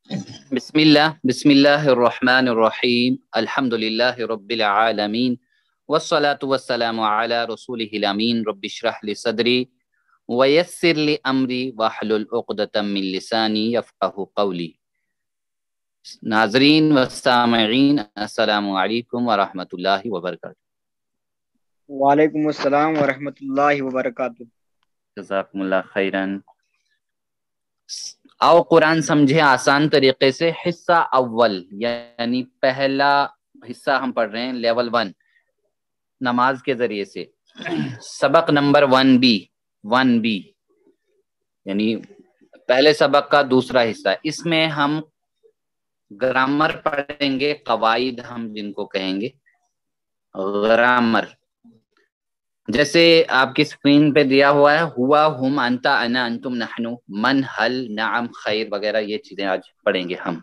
बिस्मिल्लाहिर्रहमानिर्रहीम अल्हम्दुलिल्लाहि रब्बिल आलमीन वस्सलातु वस्सलामु अला रसूलिहिल अमीन रब्बिश रह ली सदरी वयस्सिर ली अमरी वहलुल उक़दतम मिन लिसानी यफ़क़हू क़ौली। नाज़रीन व सामिईन अस्सलामु अलैकुम व रहमतुल्लाहि व बरकातुहू। वालेकुम अस्सलाम व रहमतुल्लाहि व बरकातुहू। जज़ाकुमुल्लाह खैरन। आओ कुरान समझे आसान तरीके से। हिस्सा अव्वल यानी पहला हिस्सा हम पढ़ रहे हैं लेवल 1 नमाज के जरिए से। सबक नंबर 1B यानी पहले सबक का दूसरा हिस्सा। इसमें हम ग्रामर पढ़ेंगे, कवाइद हम जिनको कहेंगे ग्रामर। जैसे आपकी स्क्रीन पे दिया हुआ है हुआ, हुम, अंता, अना, अंतुम, नहनु, मन, हल, नाम, खैर वगैरह, ये चीजें आज पढ़ेंगे हम।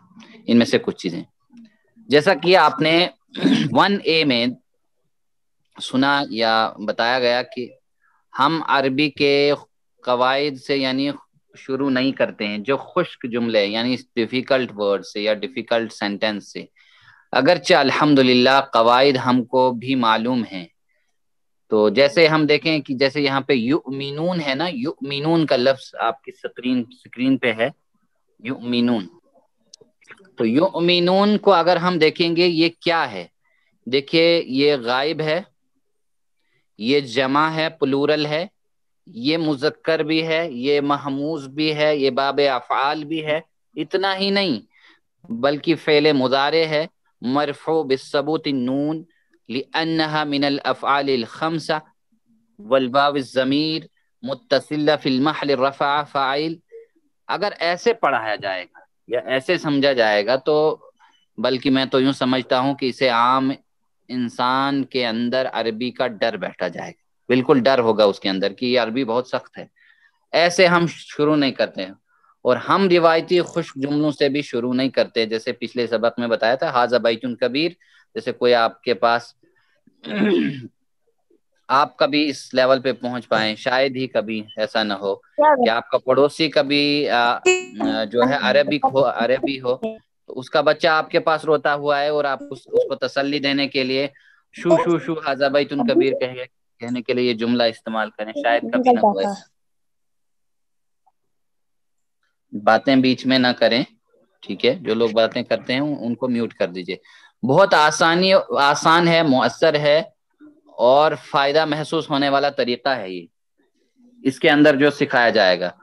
इनमें से कुछ चीजें जैसा कि आपने 1A में सुना या बताया गया कि हम अरबी के कवाइद से यानी शुरू नहीं करते हैं, जो खुश्क जुमले यानी डिफिकल्ट वर्ड से या डिफिकल्ट सेंटेंस से। अगरचे अल्हम्दुलिल्लाह कवाइद हमको भी मालूम है। तो जैसे हम देखें कि जैसे यहाँ पे युमिनून है ना, युमिनून का लफ्ज आपकी स्क्रीन पे है, युमिनून। तो युमिनून को अगर हम देखेंगे ये क्या है, देखिए ये गायब है, ये जमा है, प्लूरल है, ये मुजक्कर भी है, ये महमूज भी है, ये बाब अफ़आल भी है। इतना ही नहीं बल्कि फ़ेल मुज़ारे है, मरफ़ू बिस्सबूत नून लिअन्नहा मिनल अफ़आलिल खम्सा वल वाव ज़मीर मुत्तसिला फ़िल महल रफ़अ फ़ाइल। अगर ऐसे पढ़ाया जाएगा या ऐसे समझा जाएगा तो बल्कि मैं तो यूं समझता हूं कि इसे आम इंसान के अंदर अरबी का डर बैठा जाएगा। बिल्कुल डर होगा उसके अंदर कि ये अरबी बहुत सख्त है। ऐसे हम शुरू नहीं करते हैं। और हम रिवायती खुश्क जुमलों से भी शुरू नहीं करते। जैसे पिछले सबक में बताया था हाजा बैतुन कबीर, जैसे कोई आपके पास आप कभी इस लेवल पे पहुंच पाए, शायद ही कभी ऐसा ना हो कि आपका पड़ोसी कभी जो है अरबी हो तो उसका बच्चा आपके पास रोता हुआ है और आप उसको तसल्ली देने के लिए शू शू शू हाजा बैतुन कबीर कहने के लिए ये जुमला इस्तेमाल करें। शायद कभी ना हो ऐसा। बातें बीच में ना करें, ठीक है? जो लोग बातें करते हैं उनको म्यूट कर दीजिए। बहुत आसान है, मुअस्सर है और फायदा महसूस होने वाला तरीका है ये। इसके अंदर जो सिखाया जाएगा,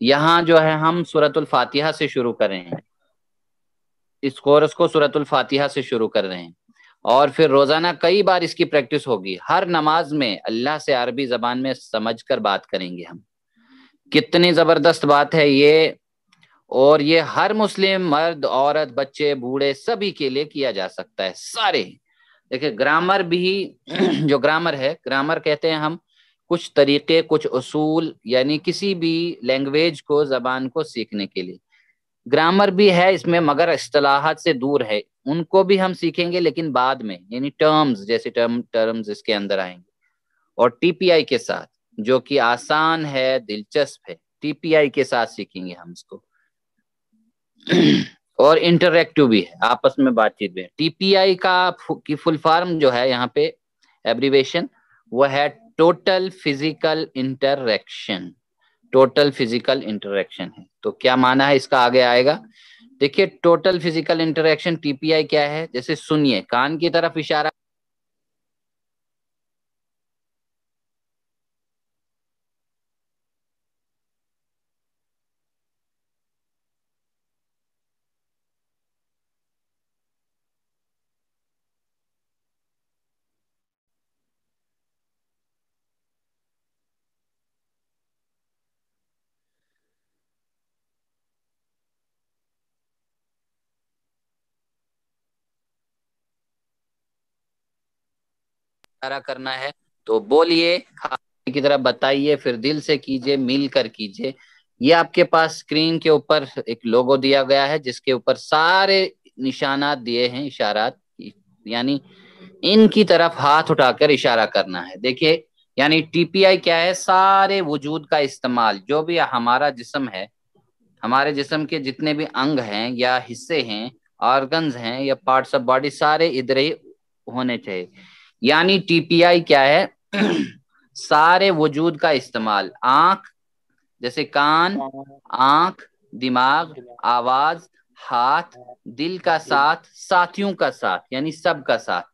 यहाँ जो है हम सूरतुल फातिहा से शुरू कर रहे हैं। इस कोर्स को सूरतुल फातिहा से शुरू कर रहे हैं और फिर रोजाना कई बार इसकी प्रैक्टिस होगी। हर नमाज में अल्लाह से अरबी जबान में समझकर बात करेंगे हम। कितनी जबरदस्त बात है ये। और ये हर मुस्लिम मर्द, औरत, बच्चे, बूढ़े सभी के लिए किया जा सकता है, सारे। देखिए ग्रामर भी जो ग्रामर है, ग्रामर कहते हैं हम कुछ तरीके, कुछ उसूल, यानी किसी भी लैंग्वेज को, जबान को सीखने के लिए ग्रामर भी है इसमें, मगर इस्तिलाहात से दूर है। उनको भी हम सीखेंगे लेकिन बाद में, यानी टर्म्स, जैसे टर्म्स इसके अंदर आएंगे। और टीपीआई के साथ, जो कि आसान है, दिलचस्प है, टीपीआई के साथ सीखेंगे हम इसको। और इंटरएक्टिव भी है, आपस में बातचीत भी है। टीपीआई की फुल फॉर्म जो है यहाँ पे एब्रीवेशन, वो है total physical interaction. Total physical interaction है। तो क्या माना है इसका, आगे आएगा। देखिए टोटल फिजिकल इंटरएक्शन टीपीआई क्या है, जैसे सुनिए, कान की तरफ इशारा करना है तो बोलिए, की तरफ बताइए, फिर दिल से कीजिए, मिल कर कीजिए। ये आपके पास स्क्रीन के ऊपर एक लोगो दिया गया है जिसके ऊपर सारे निशानात दिए हैं, इशारात, यानी इनकी तरफ हाथ उठाकर इशारा करना है। देखिए यानी टीपीआई क्या है, सारे वजूद का इस्तेमाल, जो भी हमारा जिस्म है, ہمارے جسم کے جتنے بھی انگ ہیں یا حصے ہیں، آرگنز ہیں یا پارٹس آف باڈی، سارے ادھر ہی ہونے چاہیے. یعنی ٹی پی آئی کیا ہے؟ سارے وجود کا استعمال، آنکھ جیسے کان، آنکھ، دماغ، آواز، ہاتھ، دل کا ساتھ، ساتھیوں کا ساتھ، یعنی سب کا ساتھ.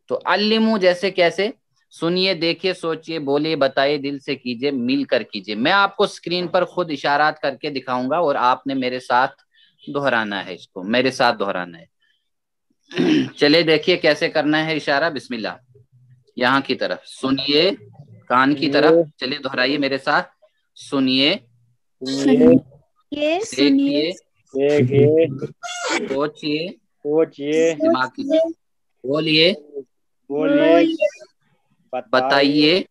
تو علمو جیسے کیسے؟ سنیے، دیکھیے، سوچئے، بولیے، بتائیے، دل سے کیجئے، مل کر کیجئے. میں آپ کو اسکرین پر خود اشارات کر کے دکھاؤں گا اور آپ نے میرے ساتھ دہرانا ہے، اس کو میرے ساتھ دہرانا ہے. چلے دیکھیے کیسے کرنا ہے اشارہ. بسم اللہ. یہاں کی طرف سنیے، کان کی طرف چلیے دہرائیے میرے ساتھ. سنیے، دیکھیے، سوچئے، دماغ کی طرف بولیے، بتائیے،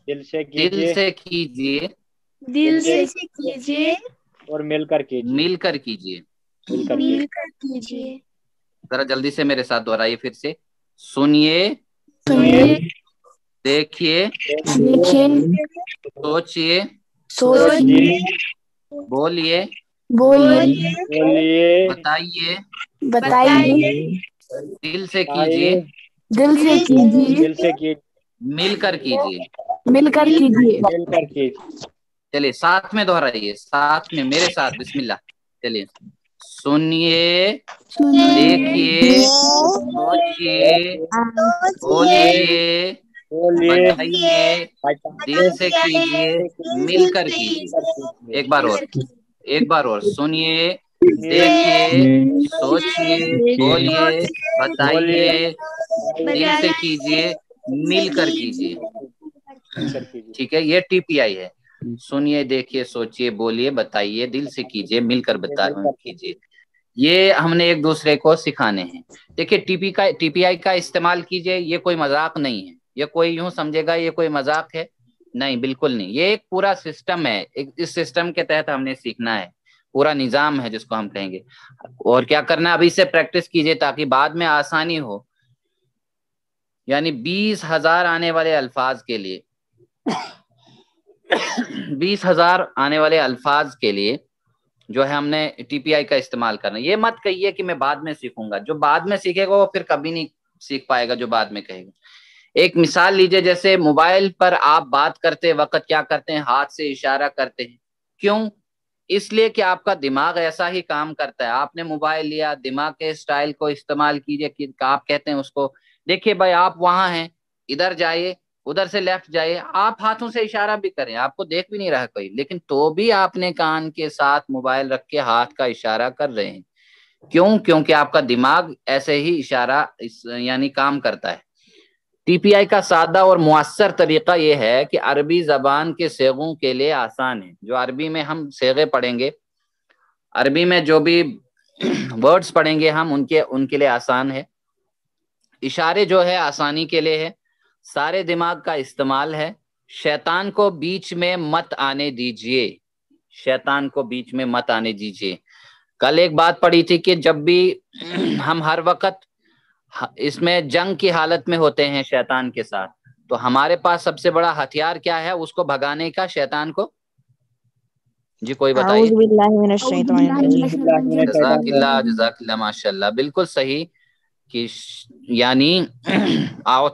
دل سے دل کیجیے، سے کیجئے، اور مل کر کیجیے. مل کر کیجئے. ذرا جلدی سے میرے ساتھ دہرائیے پھر سے. سنیے، دیکھیے، سوچئے، بولیے، بتائیے، دل سے کیجئے، دل سے کیجیے، مل کر کیجئے. مل کر کیجیے. چلیے ساتھ میں دہرائیے، ساتھ میں میرے ساتھ. بسم اللہ. چلیے سنیے، دیکھیے، سوچئے، بولیے، بتائیے، دل سے کیجئے، مل کر کیجئے. ایک بار اور سنیے، دیکھیے، سوچئے، بولیے، بتائیے، دل سے کیجئے، مل کر کیجئے. ٹھیک ہے، یہ ٹی پی آئی ہے. سنیے، دیکھیے، سوچئے، بولیے، بتائیے، دل سے کیجئے، مل کر کیجئے. یہ ہم نے ایک دوسرے کو سکھانے ہیں. دیکھیے ٹی پی آئی کا استعمال کیجئے، یہ کوئی مذاق نہیں ہے. یہ کوئی یوں سمجھے گا یہ کوئی مذاق ہے، نہیں، بالکل نہیں. یہ ایک پورا سسٹم ہے. اس سسٹم کے تحت ہم نے سیکھنا ہے. پورا نظام ہے جس کو ہم کہیں گے. اور کیا کرنا ہے، ابھی سے پریکٹس کیجئے تاکہ بعد میں آسانی ہو. یعنی 20,000 آنے والے الفاظ کے لیے 20,000 آنے والے الفاظ کے لیے جو ہے ہم نے ٹی پی آئی کا استعمال کرنا. یہ مت کہیے کہ میں بعد میں سیکھوں گا. جو بعد میں سیکھے گا وہ پھر کبھی نہیں سیکھ پائے گا جو بعد میں کہے گا. ایک مثال لیجئے، جیسے موبائل پر آپ بات کرتے وقت کیا کرتے ہیں؟ ہاتھ سے اشارہ کرتے ہیں. کیوں؟ اس لیے کہ آپ کا دماغ ایسا ہی کام کرتا ہے. آپ نے موبائل لیا، دماغ کے اسٹائل کو استعمال کیجئے کہ آپ کہتے ہیں اس کو. دیکھیے بھائی، آپ وہاں ہیں، ادھر جائیے، ادھر سے لیفٹ جائیے. آپ ہاتھوں سے اشارہ بھی کریں، آپ کو دیکھ بھی نہیں رہا کوئی، لیکن تو بھی آپ نے کان کے ساتھ موبائل رکھ کے ہاتھ کا اشارہ کر رہے ہیں. کیوں؟ کیونکہ آپ کا دماغ ایسے ہی اشارہ یعنی کام کرتا ہے. ٹی پی آئی کا سادہ اور مؤثر طریقہ یہ ہے کہ عربی زبان کے صیغوں کے لیے آسان ہے. جو عربی میں ہم صیغے پڑھیں گے، عربی میں جو بھی ورڈز پڑھیں گے ہم، ان کے لیے آسان ہے. اشارے جو ہے آسانی کے لیے ہے. سارے دماغ کا استعمال ہے. شیطان کو بیچ میں مت آنے دیجئے. شیطان کو بیچ میں مت آنے دیجئے. کل ایک بات پڑھی تھی کہ جب بھی ہم ہر وقت اس میں جنگ کی حالت میں ہوتے ہیں شیطان کے ساتھ، تو ہمارے پاس سب سے بڑا ہتھیار کیا ہے اس کو بھگانے کا، شیطان کو؟ جی کوئی بتائیے. اعوذ باللہ من الشیطان الرجیم. جزاک اللہ، جزاک اللہ، ماشاء اللہ، بالکل صحیح. کہ یعنی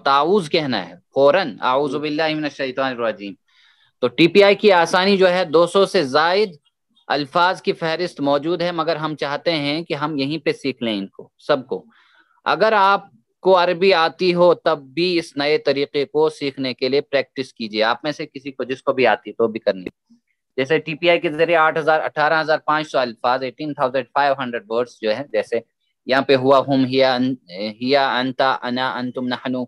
تعوذ کہنا ہے فوراً، اعوذ باللہ من الشیطان الرجیم. تو ٹی پی آئی کی آسانی جو ہے 200 سے زائد الفاظ کی فہرست موجود ہے، مگر ہم چاہتے ہیں کہ ہم یہیں پہ سیکھ لیں ان کو سب کو. اگر آپ کو عربی آتی ہو تب بھی اس نئے طریقے کو سیکھنے کے لیے پریکٹس کیجیے. آپ میں سے کسی کو جس کو بھی آتی تو بھی کرنی. جیسے ٹی پی آئی کے ذریعے 18,500 الفاظ، 18,500 ورڈز جو ہے، جیسے یہاں پہ ہوا، ہم، ہیا، انتا، انا، انتم، نحنو.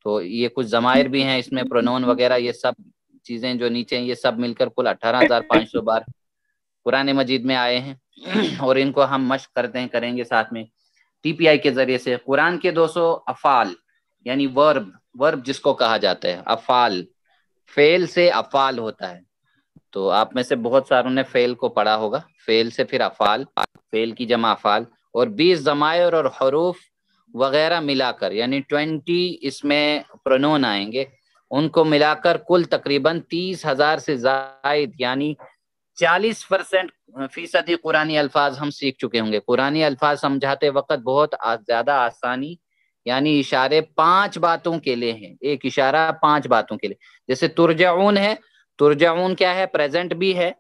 تو یہ کچھ ضمائر بھی ہیں اس میں، پرونون وغیرہ، یہ سب چیزیں جو نیچے ہیں یہ سب مل کر کل 18,500 بار قرآن مجید میں آئے ہیں. اور ان کو ہم مشق کریں گے ساتھ میں ٹی پی آئی کے ذریعے سے. قرآن کے 200 افعال یعنی ورب جس کو کہا جاتا ہے، افعال، فعل سے افعال ہوتا ہے. تو آپ میں سے بہت ساروں نے فعل کو پڑھا ہوگا. فعل سے پھر افعال، فعل کی جمع افعال، اور 20 ضمائر اور حروف وغیرہ ملا کر، یعنی 20 اس میں پرونون آئیں گے، ان کو ملا کر کل تقریباً 30,000 سے زائد یعنی 40% قرآنی الفاظ ہم سیکھ چکے ہوں گے. قرآنی الفاظ سمجھاتے وقت بہت زیادہ آسانی، یعنی اشارے 5 باتوں کے لیے ہیں، ایک اشارہ 5 باتوں کے لیے. جیسے ترجعون ہے، ترجعون کیا ہے؟ پریزنٹ بھی ہے،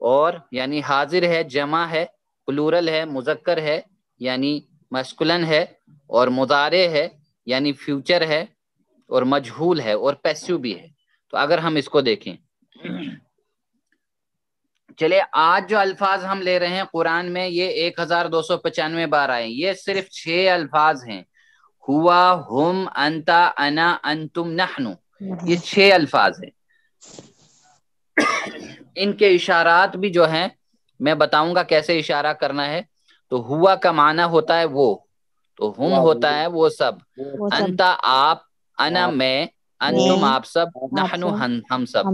اور یعنی حاضر ہے، جمع ہے، پلورل ہے، مذکر ہے یعنی مسکولن ہے، اور مضارع ہے یعنی فیوچر ہے، اور مجہول ہے، اور پیسو بھی ہے. تو اگر ہم اس کو دیکھیں، چلے آج جو الفاظ ہم لے رہے ہیں قرآن میں، یہ 1295 بار آئے. یہ صرف 6 الفاظ ہیں، ہوا، ہم، انتا، انا، انتم، نحنو. یہ 6 الفاظ ہیں. ان کے اشارات بھی جو ہیں میں بتاؤں گا کیسے اشارہ کرنا ہے. تو ہوا کا معنی ہوتا ہے وہ، تو ہم ہوتا ہے وہ سب، انتا آپ، انا میں، انتم آپ سب، نحنو ہم سب.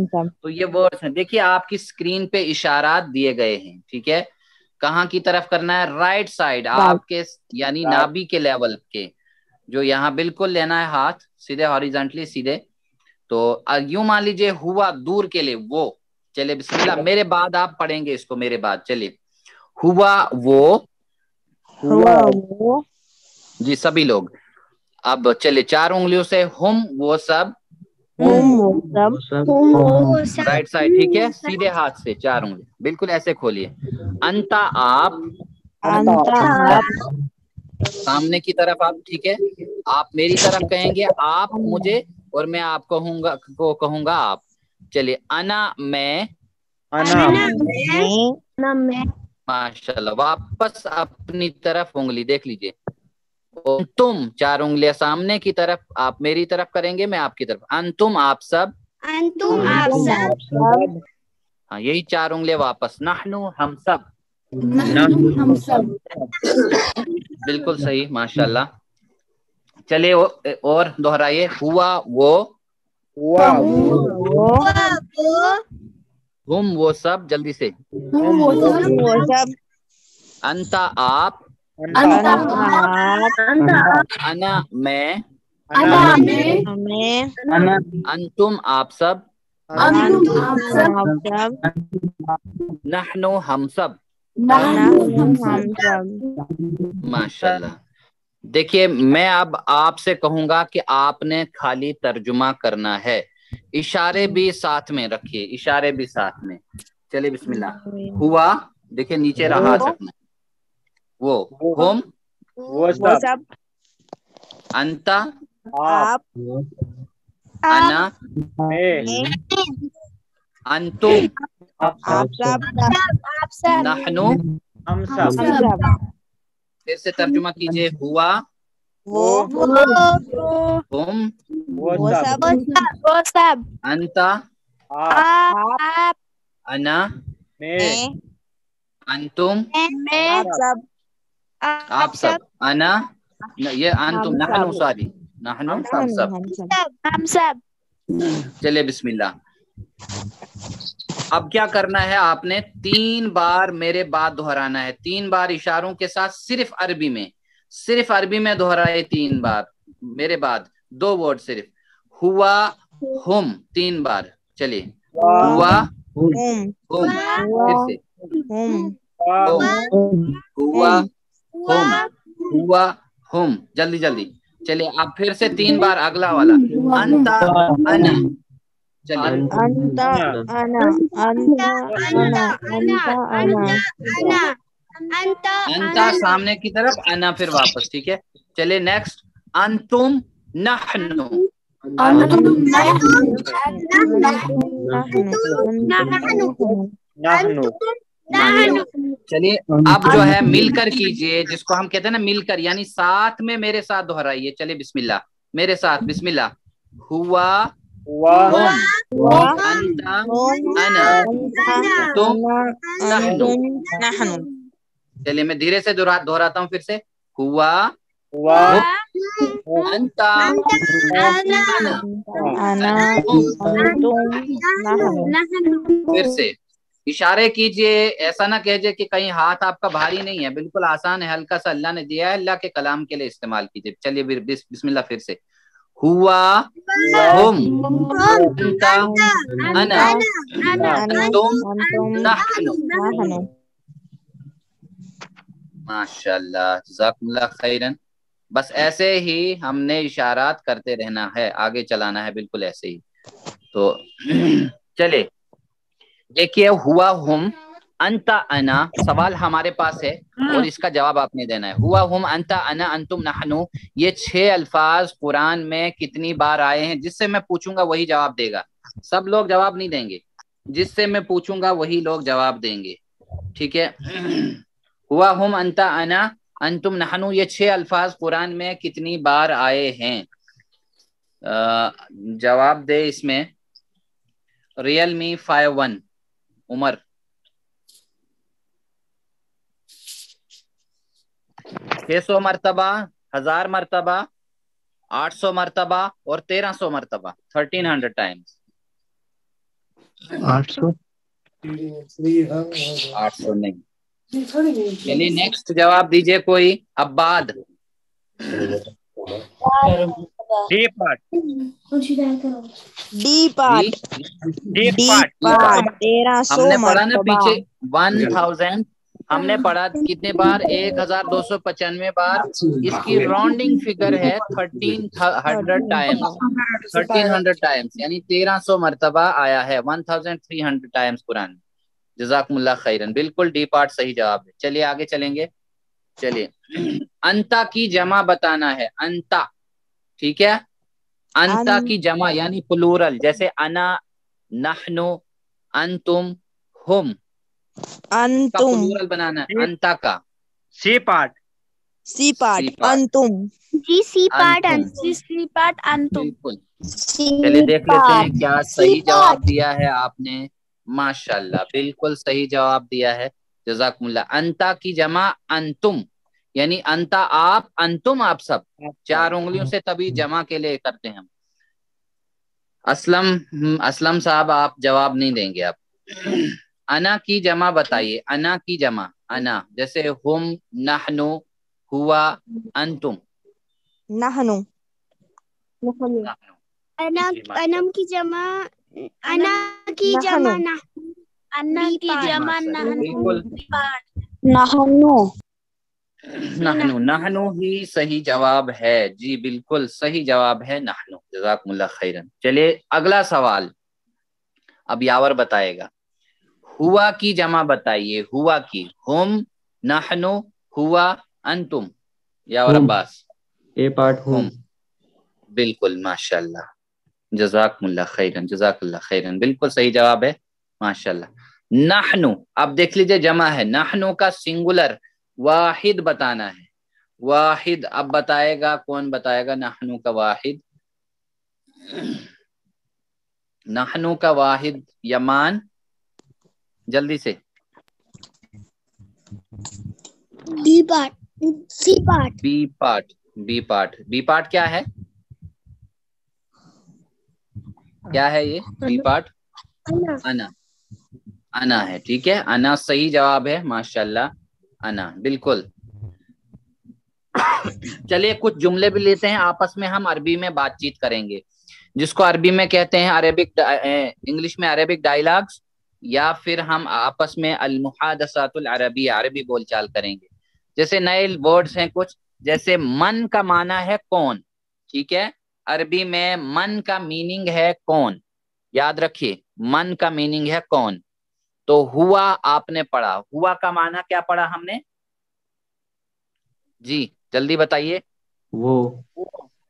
تو یہ ورڈز ہیں. دیکھیے آپ کی اسکرین پہ اشارات دیے گئے ہیں، ٹھیک ہے. کہاں کی طرف کرنا ہے؟ رائٹ سائڈ، آپ کے یعنی نابی کے لیول کے، جو یہاں بالکل لینا ہے ہاتھ سیدھے ہاریزونٹلی سیدھے. تو یوں مان لیجئے ہوا دور کے لیے وہ. چلے بسم اللہ، میرے بعد آپ پڑھیں گے اس کو میرے بعد. چلیے، ہوا وہ، جی سبھی لوگ. اب چلے 4 انگلیوں سے، ہم وہ سب، رائٹ سائڈ، ٹھیک ہے، سیدھے ہاتھ سے 4 انگلی بالکل ایسے کھولیے. انتا آپ، سامنے کی طرف آپ، ٹھیک ہے. آپ میری طرف کہیں گے آپ مجھے، اور میں آپ کہوں گا آپ. چلیے، انا میں، ماشاء اللہ. واپس اپنی طرف انگلی دیکھ لیجئے. تم 4 انگلیاں سامنے کی طرف، آپ میری طرف کریں گے، میں آپ کی طرف. انتم آپ سب، ہاں یہی 4 انگلیاں واپس. نحنو ہم سب، بالکل صحیح، ماشاء اللہ. چلے اور دہرائیے، ہوا وہ، ہم وہ سب، جلدی سے. انتا آپ، انا میں، انتم آپ سب، نحنو ہم سب. ماشاء اللہ. دیکھیے میں اب آپ سے کہوں گا کہ آپ نے خالی ترجمہ کرنا ہے، اشارے بھی ساتھ میں رکھیے، اشارے بھی ساتھ میں. چلیے بسم اللہ. ہوا، دیکھیے نیچے رہا رکھنا، وہ، ہم وہ سب، انتا آپ، انا میں، انتم آپ سب، نحنو. ہم سب. پھر سے ترجمہ کیجئے. ہوا وہ ہم سب، انتا آپ، انا میں، انتم آپ سب، آپ سب. انا، یہ انتم، نحنو، سوری، نحنو ہم سب. ہم سب. چلے بسم اللہ. اب کیا کرنا ہے؟ آپ نے 3 بار میرے بعد دہرانا ہے، 3 بار اشاروں کے ساتھ، صرف عربی میں دہرائے 3 بار میرے بعد. 2 ورڈ صرف، ہوا، ہم، 3 بار. چلیے، ہوا، ہم، پھر سے ہم، ہوا، ہم، ہوا، ہم، جلدی جلدی. چلیے آپ پھر سے 3 بار اگلا والا. انتا انا. چلیے، انتا سامنے کی طرف، انا پھر واپس، ٹھیک ہے. چلیے نیکسٹ. انتم نحنو. چلیے اب جو ہے مل کر کیجئے، جس کو ہم کہتے ہیں نا مل کر، یعنی ساتھ میں میرے ساتھ دہرائیے. چلیے بسم اللہ، میرے ساتھ بسم اللہ. ہوا، ہم، انتا، انا، تم، نحنو. چلیے میں دھیرے سے دہراتا ہوں پھر سے. ہوا، انتا، انا، پھر سے اشارے کیجئے. ایسا نہ کہجئے کہ کہیں ہاتھ آپ کا بھاری نہیں ہے، بالکل آسان ہے، ہلکا سا اللہ نے دیا ہے، اللہ کے کلام کے لیے استعمال کیجئے. چلیے بسم اللہ پھر سے. हुआ हुम अंता अना अंतुम नहनु। नहनु। माशाल्लाह, जज़ाकुमुल्लाह खैरन। बस ऐसे ही हमने इशारात करते रहना है, आगे चलाना है, बिल्कुल ऐसे ही। तो चले देखिए, हुआ हुम अंता अना सवाल हमारे पास है और इसका जवाब आपने देना है। हुआ हुम अंता अना अंतुम नहनु, ये 6 अल्फाज कुरान में कितनी बार आए हैं? जिससे मैं पूछूंगा वही जवाब देगा, सब लोग जवाब नहीं देंगे, जिससे मैं पूछूंगा वही लोग जवाब देंगे, ठीक है। हुआ हुम अंता अना अंतुम नहनु, ये 6 अल्फाज कुरान में कितनी बार आए हैं? जवाब दे इसमें रियलमी 51 उमर। 600 मरतबा, 1000 मरतबा, 800 मरतबा और 1300 मरतबा, 1300 टाइम्स। 800 नहीं। चलिए नेक्स्ट जवाब दीजिए कोई। अब्बाद। D part. D part. D part 1300 हमने पढ़ा ना मरतबा। पीछे 1000, हमने पढ़ा कितने बार? 1295 बार। इसकी राउंडिंग फिगर है 1300 टाइम्स, 1300 टाइम्स यानी 1300 मरतबा आया है, 1300 टाइम्स कुरान। जज़ाकुमुल्लाह खैरन, बिल्कुल डी पार्ट सही जवाब है। चलिए आगे चलेंगे। चलिए अंता की जमा बताना है, अंता, ठीक है। अंता की जमा यानी प्लूरल, जैसे अना, नहनु, अंतुम, हुम, अंतुम। प्लूरल बनाना है अंता का। C part. सी पार्ट अंतुम। जी सी पार्ट अंतुम। सी पार्ट अंतुम। बिल्कुल। चलिए देख लेते हैं क्या सही जवाब दिया है आपने। माशाल्लाह, बिल्कुल सही जवाब दिया है, जज़ाकुमुल्लाह। अंता की जमा अंतुम यानी अंता आप, अंतुम आप सब, 4 उंगलियों से तभी जमा के लिए करते हैं हम। असलम साहब आप जवाब नहीं देंगे आप। अना की जमा बताइए, अना की जमा। अना जैसे हुम, नहनु, हुआ, अंतुम। नहनु। अनम की जमा अना की जमा अन्ना की जमा बिल्कुल नहनु। नहनु, नहनु ही सही जवाब है जी, बिल्कुल सही जवाब है नहनु। जज़ाकुमुल्लाह खैरन। चलिए अगला सवाल अब यावर बताएगा। हुआ की जमा बताइए, हुआ की। हुम, नहनु, हुआ, अंतुम। यावर अब्बास। ए पार्ट हुम। बिल्कुल माशाल्लाह, जज़ाकुमुल्लाह खैरन, जज़ाकुल्लाह खैरन, बिल्कुल सही जवाब है, माशाल्लाह। नहनु, अब देख लीजिए जमा है, नहनु का सिंगुलर वाहिद बताना है। वाहिद अब बताएगा, कौन बताएगा नहनु का वाहिद? नहनु का वाहिद यमान, जल्दी से। B part, C part, B part. B part, B part क्या है? क्या है ये बी पार्ट? अना, अना है, ठीक है। अना सही जवाब है, माशाल्लाह, अना बिल्कुल। चलिए कुछ जुमले भी लेते हैं, आपस में हम अरबी में बातचीत करेंगे, जिसको अरबी में कहते हैं अरेबिक, इंग्लिश में अरेबिक डायलॉग्स, या फिर हम आपस में अल मुहादसातुल अरबी, अरबी बोलचाल करेंगे। जैसे नए वर्ड्स हैं कुछ, जैसे मन का माना है कौन, ठीक है। अरबी में मन का मीनिंग है कौन, याद रखिए, मन का मीनिंग है कौन। तो हुआ आपने पढ़ा, हुआ का माना क्या पढ़ा हमने जी, जल्दी बताइए। वो।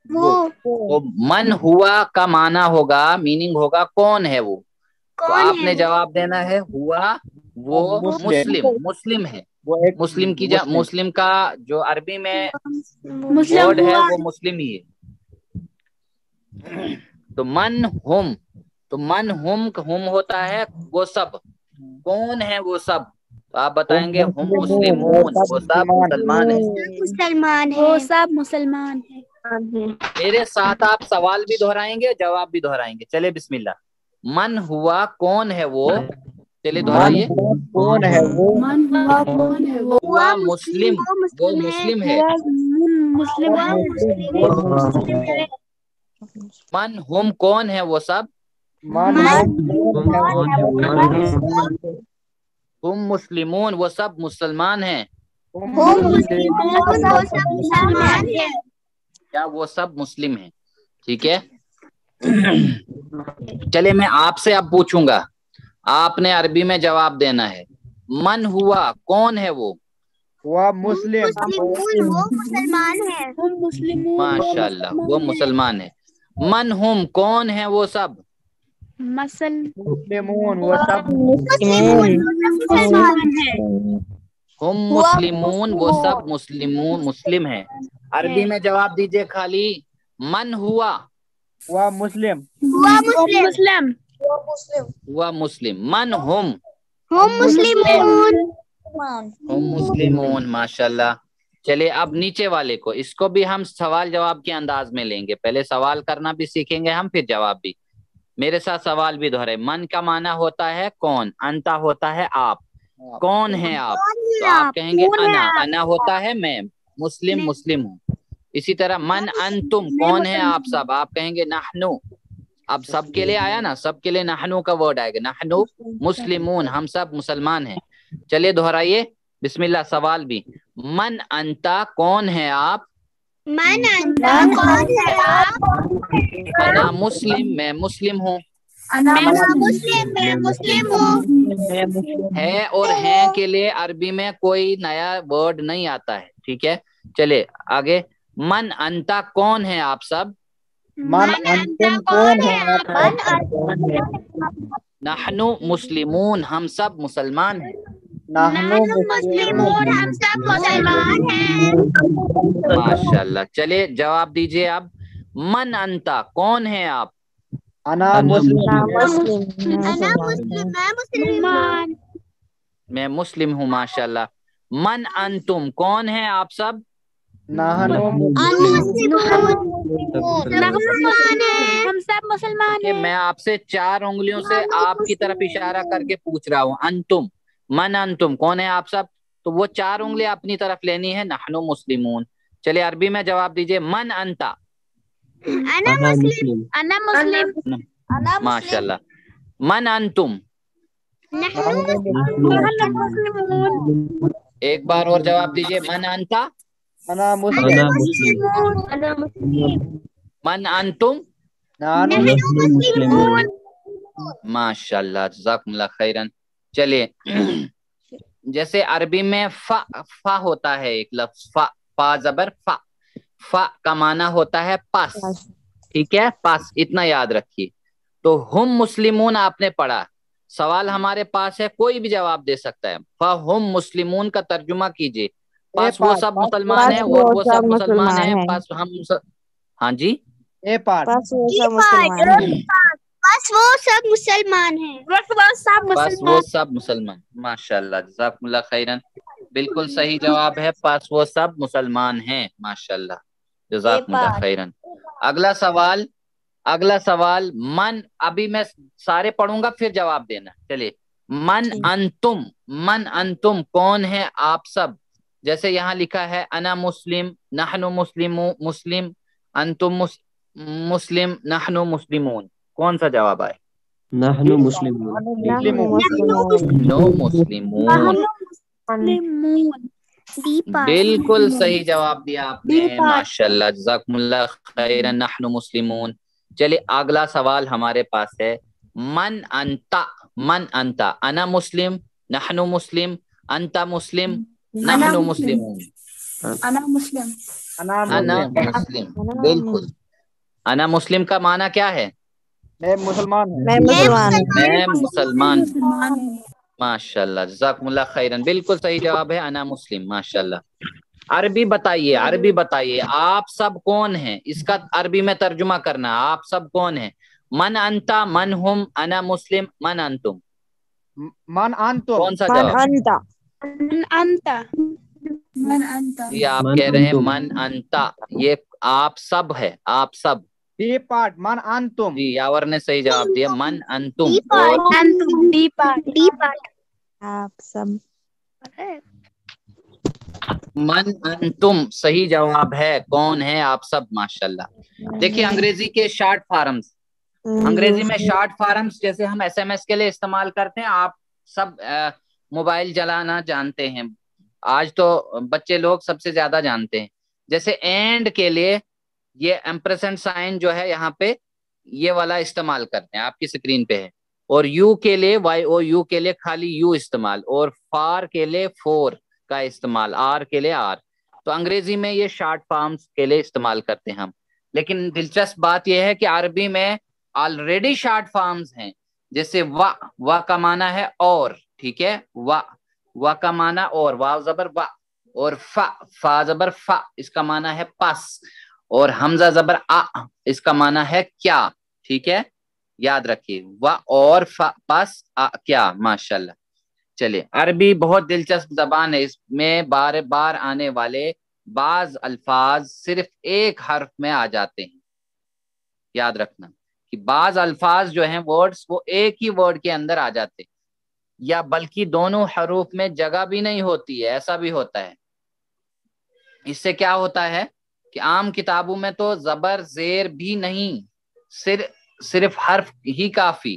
तो मन हुआ का माना होगा, मीनिंग होगा कौन है वो। तो आपने जवाब देना है हुआ वो मुस्लिम, मुस्लिम है। मुस्लिम की मुस्लिम का जो अरबी में वर्ड है वो मुस्लिम ही है। तो मन हुम, तो मन हुम होता है वो सब, कौन है वो सब। तो आप बताएंगे हम मुस्लिमून, वो सब मुसलमान है, मुसलमान है, वो सब मुसलमान है। मेरे साथ आप सवाल भी दोहराएंगे, जवाब भी दोहराएंगे। चले बिस्मिल्लाह। मन हुआ कौन है वो, चलिए दोहराइए। कौन है वो? मन हुआ कौन है वो, हुआ मुस्लिम, वो मुस्लिम है। मन हुम कौन है वो सब, हुम मुस्लिमून वो सब मुसलमान हैं, क्या वो सब मुस्लिम हैं। ठीक है, चलिए मैं आपसे अब पूछूंगा, आपने अरबी में जवाब देना है। मन हुआ कौन है वो, हुआ मुस्लिम, वो मुसलमान है। माशाल्लाह वो मुसलमान है। मन हुम कौन है वो सब, मुस्लिमून वो सब मुसलमान है। हुम मुस्लिमून वो सब मुस्लिम है। अरबी में जवाब दीजिए खाली, मन हुआ मुस्लिम, हुआ मुस्लिम, मन हुम मुस्लिमून, माशाल्लाह। चलिए अब नीचे वाले को, इसको भी हम सवाल जवाब के अंदाज में लेंगे, पहले सवाल करना भी सीखेंगे हम, फिर जवाब भी। मेरे साथ सवाल भी दोहराए। मन का माना होता है कौन, अंता होता है आप, कौन है आप, तो आप कहेंगे अना, अना होता है मैं, मुस्लिम मुस्लिम हूँ। इसी तरह मन अंतुम कौन है आप सब, आप कहेंगे नहनु। अब सबके लिए आया ना, सबके लिए नहनु का वर्ड आएगा, नहनु मुस्लिमून, हम सब मुसलमान हैं। चलिए दोहराइए, बिस्मिल्लाह। सवाल भी, मन अंता कौन है आप, मन अंता कौन है आप, अना मुस्लिम मैं मुस्लिम हूँ, मैं मुस्लिम हूँ। है और हैं के लिए अरबी में कोई नया वर्ड नहीं आता है। ठीक है, चलिए आगे। मन अंता कौन है आप सब, मन अंता कौन है आप, नहनु मुस्लिमून हम सब मुसलमान हैं, मुस्लिमून हम सब मुसलमान हैं। माशाल्लाह। चलिए जवाब दीजिए अब, मन अंता कौन है आप, अना मुस्लिम, मैं मुस्लिम हूँ, माशाल्लाह। मन अंतुम कौन है आप सब, हम सब मुसलमान कि मैं आपसे 4 उंगलियों से आपकी तरफ इशारा करके पूछ रहा हूँ, अंतुम, मन अंतुम कौन है आप सब, तो वो 4 उंगलियां अपनी तरफ लेनी है, नहनु मुस्लिमून। चलिए अरबी में जवाब दीजिए, मन अंता, माशाल्लाह। मन अंतुम, एक बार और जवाब दीजिए, मन अंता, अना मुस्लिम, मन अंतुम, माशाल्लाह, जज़ाकुमुल्लाह खैरन। चलिए जैसे अरबी में फा होता है एक लफ्ज, फा जबर फा का माना होता है पास। ठीक है, पास, इतना याद रखिए। तो हुम मुस्लिमून आपने पढ़ा, सवाल हमारे पास है, कोई भी जवाब दे सकता है। हुम मुस्लिमून का तर्जुमा कीजिए, पास वो सब मुसलमान है और वो सब मुसलमान है, पास हम हाँ जी, बस वो सब मुसलमान हैं। बस वो सब मुसलमान, माशाल्लाह, जज़ाकुमुल्लाह खैरन, बिल्कुल सही जवाब है, पास वो सब मुसलमान हैं, माशाल्लाह, जज़ाकुमुल्लाह खैरन। अगला सवाल मन, अभी मैं सारे पढ़ूंगा फिर जवाब देना। चलिए, मन अंतुम कौन है आप सब, जैसे यहाँ लिखा है अना मुस्लिम, नहनु मुस्लिम, अंतुम मुस्लिम, नहनु मुस्लिमून, कौन सा जवाब आए, नहनु मुस्लिमून, नो मुस्लिमून, बिल्कुल सही जवाब दिया आपने, माशाल्लाह, जज़ाकुमुल्लाह खैरन, नहनु मुस्लिमून। चलिए अगला सवाल हमारे पास है, मन अंता, अना मुस्लिम, नहनु मुस्लिम, अंता मुस्लिम, नहनु मुस्लिमून, अना मुस्लिम, बिल्कुल। अना मुस्लिम का माना क्या है, मैं मुसलमान हूँ, मैं मुसलमान, माशाल्लाह, जज़ाकुमुल्लाह खैरन, बिल्कुल सही जवाब है, अना मुस्लिम, माशाल्लाह। अरबी बताइए आप सब कौन हैं, इसका अरबी में तर्जुमा करना, आप सब कौन हैं, मन अंता, मन हुम, अना मुस्लिम, मन अंतुम, मन अंतुम, कौन सा जवाब, ये आप कह रहे हैं मन अंता, ये आप सब है, आप सब, डी पार्ट, मन अंतुम, जी यावर ने सही जवाब दिया, मन अंतुम, डी पार्ट, आप सब من انتم صحیح جواب ہے. کون ہے آپ سب؟ ماشاءاللہ. دیکھیے انگریزی کے شارٹ فارمز، انگریزی میں شارٹ فارمز جیسے ہم ایس ایم ایس کے لیے استعمال کرتے ہیں، آپ سب موبائل چلانا جانتے ہیں، آج تو بچے لوگ سب سے زیادہ جانتے ہیں. جیسے اینڈ کے لیے یہ ایمپرسنٹ سائن جو ہے یہاں پہ یہ والا استعمال کرتے ہیں، آپ کی اسکرین پہ ہے. اور یو کے لیے وائی او یو کے لیے خالی یو استعمال، اور فار کے لیے فور کا استعمال، آر کے لیے آر. تو انگریزی میں یہ شارٹ فارمز کے لیے استعمال کرتے ہیں ہم. لیکن دلچسپ بات یہ ہے کہ عربی میں آلریڈی شارٹ فارمز ہیں. جیسے وا کا معنی ہے اور، ٹھیک ہے، وا کا معنی اور، واو زبر وا، اور فا زبر فا اس کا معنی ہے پس، اور حمزہ زبر آ اس کا معنی ہے کیا. ٹھیک ہے، یاد رکھیے وا اور فا پس آ کیا. ماشاءاللہ. چلے، عربی بہت دلچسپ زبان ہے، اس میں بار بار آنے والے بعض الفاظ صرف ایک حرف میں آ جاتے ہیں. یاد رکھنا کہ بعض الفاظ جو ہیں ورڈز وہ ایک ہی ورڈ کے اندر آ جاتے ہیں، یا بلکہ دونوں حروف میں جگہ بھی نہیں ہوتی ہے، ایسا بھی ہوتا ہے. اس سے کیا ہوتا ہے کہ عام کتابوں میں تو زبر زیر بھی نہیں، صرف حرف ہی کافی،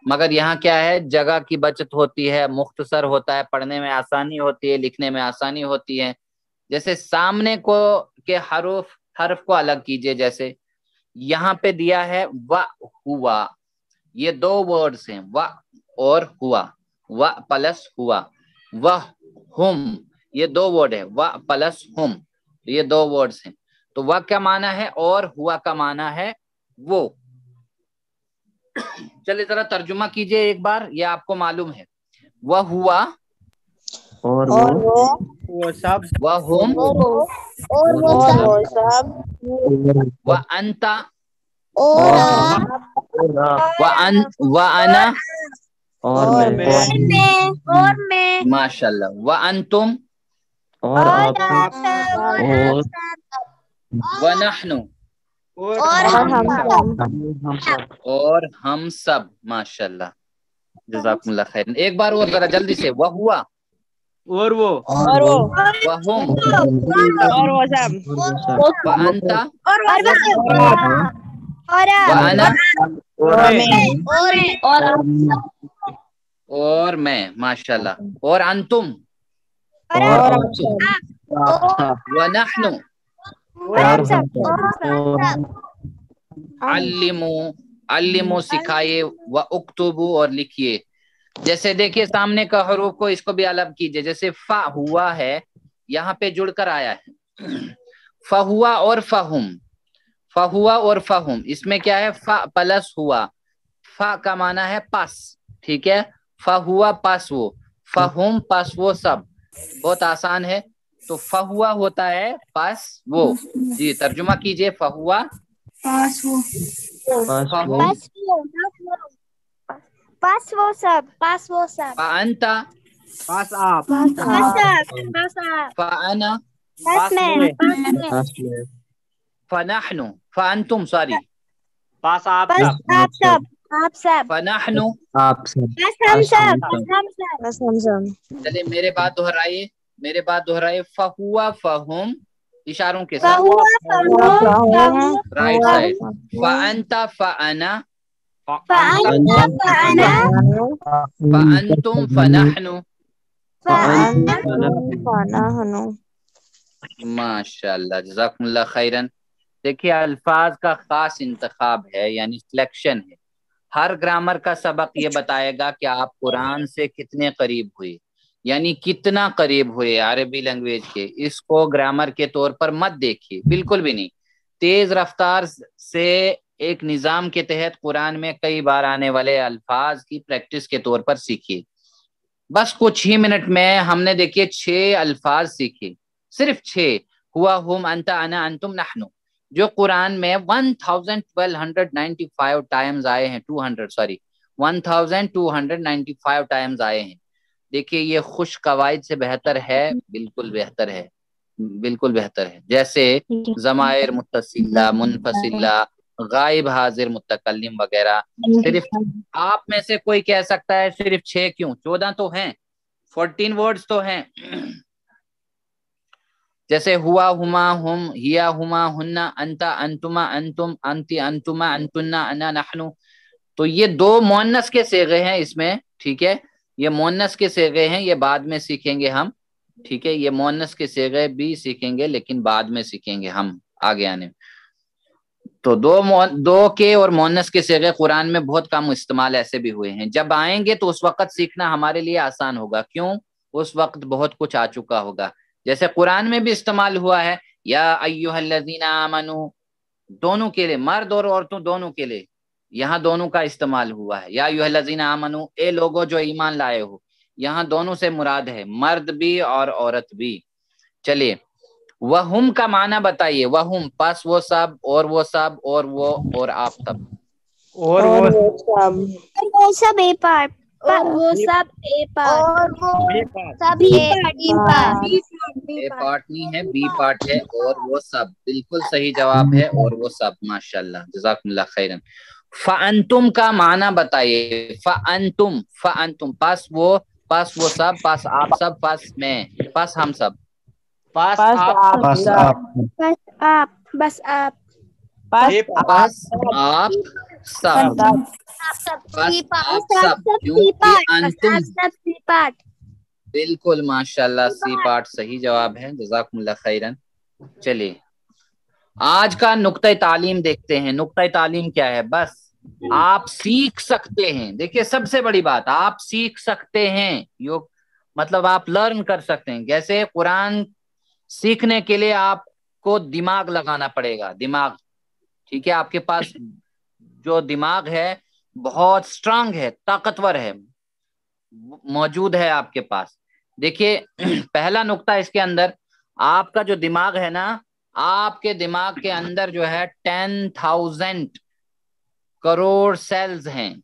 مگر یہاں کیا ہے، جگہ کی بچت ہوتی ہے، مختصر ہوتا ہے، پڑھنے میں آسانی ہوتی ہے، لکھنے میں آسانی ہوتی ہے. جیسے سامنے کو کے حرف کو الگ کیجئے، جیسے یہاں پہ دیا ہے و ہوا، یہ دو ورڈز ہیں، و اور ہوا، و پلس ہوا. وہ ہم، یہ دو ورڈ ہے، و پلس ہم، یہ دو ورڈز ہیں. تو و کا معنی ہے اور، ہوا کا معنی ہے وہ. چلے ذرا ترجمہ کیجئے ایک بار، یہ آپ کو معلوم ہے. وہ ہوا اور وہ سب، وہ ہم اور وہ سب، و انتا اور و انا اور میں، ماشاءاللہ. و انتم اور آپ اور و نحن اور ہم سب. اور ہم سب. ماشاءاللہ، جزاکم اللہ خیر. ایک بار اور ذرا جلدی سے. وہ ہوا اور وہ و ہم اور وہ سب، و انتا اور و انا اور اور میں. ماشاءاللہ. اور انتم اور و نحن ہم سب. علمو سکھائے، و اکتبو اور لکھیے. جیسے دیکھیے سامنے کا حروف کو اس کو بھی الگ کیجئے. جیسے فا ہوا ہے، یہاں پہ جڑ کر آیا ہے. فہوا اور فہم، فہوا اور فہم، اس میں کیا ہے، فا پلس ہوا. فا کا معنی ہے پس، ٹھیک ہے، فہوا پس وہ، فہم پس وہ سب. بہت آسان ہے. تو فہوا ہوتا ہے پس وہ. جی ترجمہ کیجئے. فہوا فہم پس وہ سب، فانتا پاس آپ، فانا پس میں، فنحن فانتم سوری پاس آپ پس سب. آپ سب، فنحن. آپ سب. پس ہم سب. چلے میرے بات دہرائے. فہوا فہم، اشاروں کے ساتھ. Right side. فانتا فانا فانتم فنحن. ماشاءاللہ، جزاکم اللہ خیرن. دیکھیے الفاظ کا خاص انتخاب ہے، یعنی سلیکشن ہے. ہر گرامر کا سبق یہ بتائے گا کہ آپ قرآن سے کتنے قریب ہوئے، یعنی کتنا قریب ہوئے عربی لینگویج کے. اس کو گرامر کے طور پر مت دیکھیے، بالکل بھی نہیں. تیز رفتار سے ایک نظام کے تحت قرآن میں کئی بار آنے والے الفاظ کی پریکٹس کے طور پر سیکھیے. بس کچھ ہی منٹ میں ہم نے دیکھیے 6 الفاظ سیکھے، صرف 6. ہوا، ہم، انتا، انا، انتم، نحن، جو قرآن میں 1295 ٹائمز آئے ہیں. 1295 ٹائمز آئے ہیں. دیکھیے یہ خوش قواعد سے بہتر ہے، بالکل بہتر ہے، بالکل بہتر ہے. جیسے ضمائر متصلہ، منفصلہ، غائب، حاضر، متکلم وغیرہ. صرف آپ میں سے کوئی کہہ سکتا ہے صرف 6 کیوں، 14 تو ہیں، 14 ورڈز تو ہیں. जैसे हुआ, हुमा, हुम, हिया, हुमा, हुन्ना, अंता, अंतुमा, अंतुम, अंति, अंतुमा, अंतुन्ना, अना, नहनु। तो ये दो मुअन्नस के सेगे हैं इसमें, ठीक है, ये मुअन्नस के सेगे हैं, ये बाद में सीखेंगे हम, ठीक है, ये मुअन्नस के सेगे भी सीखेंगे लेकिन बाद में सीखेंगे हम आगे आने में। तो दो के और मुअन्नस के सेगे कुरान में बहुत कम इस्तेमाल ऐसे भी हुए हैं, जब आएंगे तो उस वक्त सीखना हमारे लिए आसान होगा, क्यों, उस वक्त बहुत कुछ आ चुका होगा। जैसे कुरान में भी इस्तेमाल हुआ है या अय्युहल्लज़ीना आमनू, दोनों के लिए, मर्द और औरतों दोनों के लिए, यहाँ दोनों का इस्तेमाल हुआ है। या अय्युहल्लज़ीना आमनू, ए लोगो जो ईमान लाए हो, यहाँ दोनों से मुराद है, मर्द भी और औरत भी। चलिए, वहुम का माना बताइए। वहुम पास वो सब, और वो सब, और वो, और आप सब। और वो सब ए पार्ट, और वो सब ए पार्ट, और वो सब बी पार्ट। ए पार्ट नहीं है, बी पार्ट है, और वो सब, बिल्कुल सही जवाब है, और वो सब, माशाल्लाह, जज़ाकुमुल्लाह खैरन। फ़अंतुम का माना बताइए। फ़अंतुम, फ़अंतुम पास वो सब, पास आप सब, पास मैं, पास हम सब, पास पास आप, आप, बस आप, बस आप, पास पास आप सब, सी आप पार्ट, सब, क्योंकि अंतुम, बिल्कुल माशाल्लाह, सी पार्ट सही जवाब है, जज़ाकुमुल्लाह खैरन। चलिए, आज का नुक्ता तालीम देखते हैं। नुक्ता तालीम क्या है? बस आप सीख सकते हैं। देखिए, सबसे बड़ी बात, आप सीख सकते हैं, यो मतलब आप लर्न कर सकते हैं। जैसे कुरान सीखने के लिए आपको दिमाग लगाना पड़ेगा, दिमाग, ठीक है, आपके पास जो दिमाग है बहुत स्ट्रांग है, ताकतवर है, मौजूद है आपके पास। देखिए, पहला नुक्ता इसके अंदर, आपका जो दिमाग है ना, आपके दिमाग के अंदर जो है 10,000 करोड़ सेल्स हैं।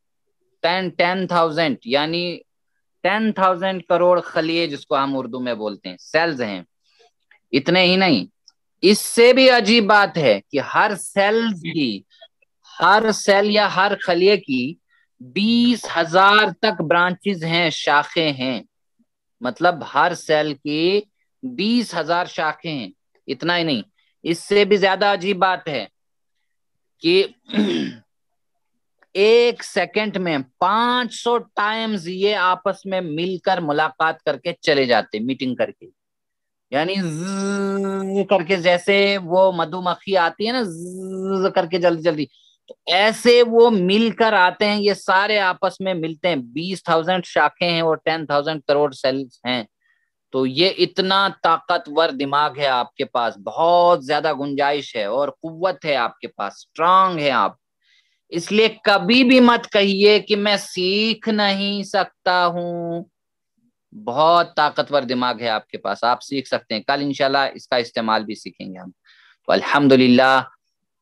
10,000 यानी 10,000 करोड़ खलिए, जिसको हम उर्दू में बोलते हैं, सेल्स हैं। इतने ही नहीं, इससे भी अजीब बात है कि हर सेल या हर खलिए की 20,000 तक ब्रांचेस हैं, शाखें हैं। मतलब हर सेल की 20,000 शाखें हैं। इतना ही नहीं, इससे भी ज्यादा अजीब बात है कि एक सेकंड में 500 टाइम्स ये आपस में मिलकर मुलाकात करके चले जाते, मीटिंग करके, यानी ज़्ज़ करके, जैसे वो मधुमक्खी आती है ना, ज़्ज़ करके जल्दी जल्दी, तो ऐसे वो मिलकर आते हैं, ये सारे आपस में मिलते हैं। 20,000 शाखें हैं और 10,000 करोड़ सेल्स हैं। तो ये इतना ताकतवर दिमाग है आपके पास, बहुत ज्यादा गुंजाइश है और कुव्वत है आपके पास, स्ट्रांग है आप। इसलिए कभी भी मत कहिए कि मैं सीख नहीं सकता हूं। बहुत ताकतवर दिमाग है आपके पास, आप सीख सकते हैं। कल इंशाल्लाह इसका इस्तेमाल भी सीखेंगे हम। तो अल्हम्दुलिल्लाह,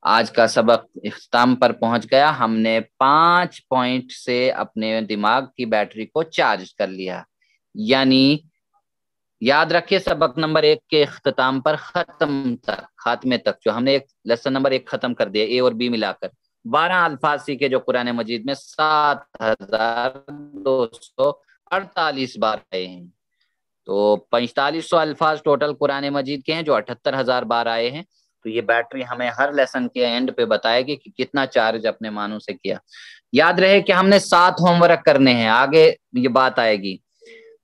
आज का सबक इख्तिताम पर पहुंच गया। हमने 5 पॉइंट से अपने दिमाग की बैटरी को चार्ज कर लिया। यानी याद रखिए, सबक नंबर 1 के इख्तिताम पर खात्मे तक जो हमने एक लेसन नंबर 1 खत्म कर दिया, ए और बी मिलाकर 12 अल्फाज सीखे जो कुरान मजीद में 7,248 बार आए हैं। तो 4500 अल्फाज टोटल कुरान मजीद के हैं जो 78,000 बार आए हैं। तो ये बैटरी हमें हर लेसन के एंड पे बताएगी कि कितना चार्ज अपने मानों से किया। याद रहे कि हमने 7 होमवर्क करने हैं, आगे ये बात आएगी।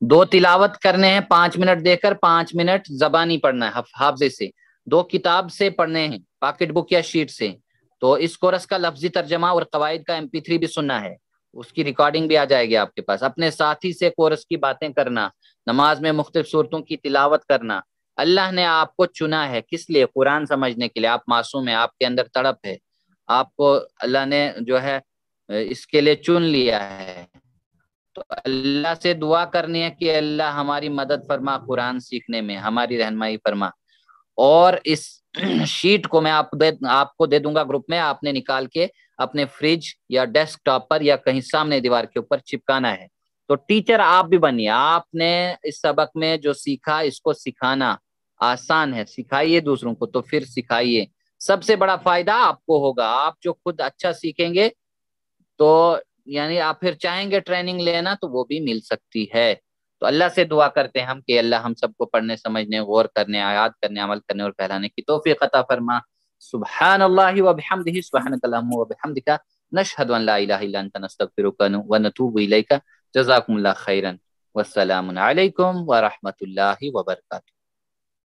2 तिलावत करने हैं 5 मिनट देकर, 5 मिनट जबानी पढ़ना है हाफजे से। 2 किताब से पढ़ने हैं, पॉकेट बुक या शीट से। तो इस कोर्स का लफ्जी तर्जमा और कवायद का MP3 भी सुनना है, उसकी रिकॉर्डिंग भी आ जाएगी आपके पास। अपने साथी से कोर्स की बातें करना, नमाज में मुख्तलिफ सूरतों की तिलावत करना। अल्लाह ने आपको चुना है किस लिए? कुरान समझने के लिए। आप मासूम है, आपके अंदर तड़प है, आपको अल्लाह ने जो है इसके लिए चुन लिया है। तो अल्लाह से दुआ करनी है कि अल्लाह हमारी मदद फरमा, कुरान सीखने में हमारी रहनुमाई फरमा। और इस शीट को मैं आपको दे दूंगा ग्रुप में, आपने निकाल के अपने फ्रिज या डेस्कटॉप पर या कहीं सामने दीवार के ऊपर चिपकाना है। तो टीचर आप भी बनिए। आपने इस सबक में जो सीखा, इसको सिखाना आसान है, सिखाइए दूसरों को, तो फिर सिखाइए। सबसे बड़ा फायदा आपको होगा। आप जो खुद अच्छा सीखेंगे तो यानी आप फिर चाहेंगे ट्रेनिंग लेना तो वो भी मिल सकती है। تو اللہ سے دعا کرتے ہیں ہم کہ اللہ ہم سب کو پڑھنے سمجھنے غور کرنے یاد کرنے عمل کرنے اور پھیلانے کی توفیق عطا فرما. سبحان اللہ و بحمدہ سبحانک اللہم و بحمدک نشہد ان لا الہ الا انت نستغفرک و نتوب الیک. جزاکم اللہ خیرا والسلام علیکم ورحمۃ اللہ وبرکاتہ.